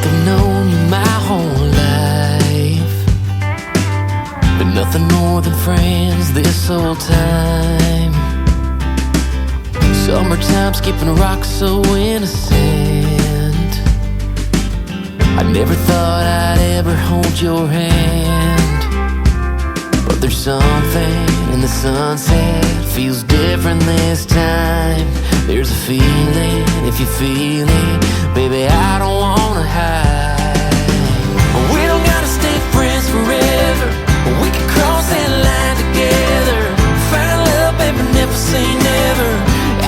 I've known you my whole life, but nothing more than friends this whole time. Summertime skipping rocks so innocent. I never thought I'd ever hold your hand, but there's something in the sunset feels different this time. There's a feeling, if you feel it, baby, I don't wanna hide. We don't gotta stay friends forever, we can cross that line together. Find love, baby, never say never.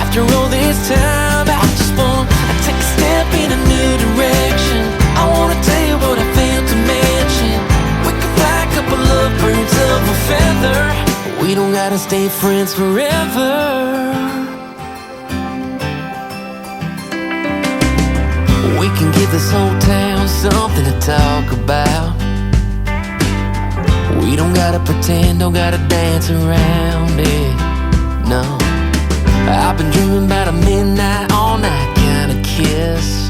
After all this time, I just wanna take a step in a new direction. I wanna tell you what I failed to mention. We can fly a couple of birds of a feather. We don't gotta stay friends forever. We can give this whole town something to talk about. We don't gotta pretend, don't gotta dance around it, no. I've been dreaming about a midnight, all night kind of kiss,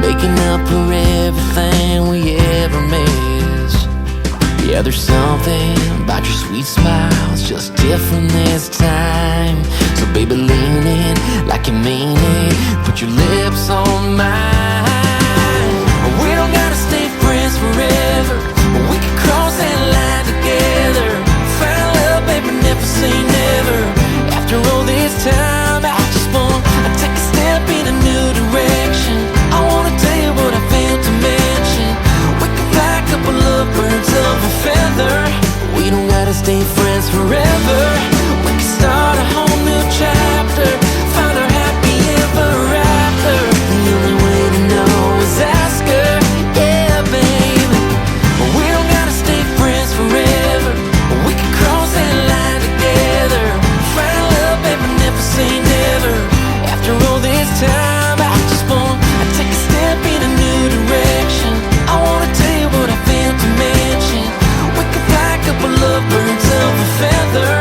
making up for everything we ever missed. Yeah, there's something about your sweet smile, it's just different this time. So baby, lean in like you mean it, put your lips on mine. We don't gotta stay friends forever, we can cross that line together. Find love, baby, never say never. After all this time, I just wanna take a step in a new direction. I wanna tell you what I failed to mention. We can fly a couple of birds of a feather. We don't gotta stay friends forever, we can start a whole new chapter. Find our happy ever after. The only way to know is ask her, yeah, baby. We don't gotta stay friends forever, we can cross that line together. Find love, baby, never say never. After all this time, I just wanna take a step in a new direction. I wanna tell you what I failed to mention. We can fly a couple of birds of a feather.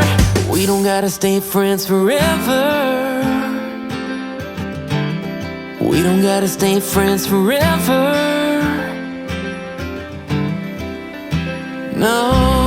We don't gotta stay friends forever. We don't gotta stay friends forever, no.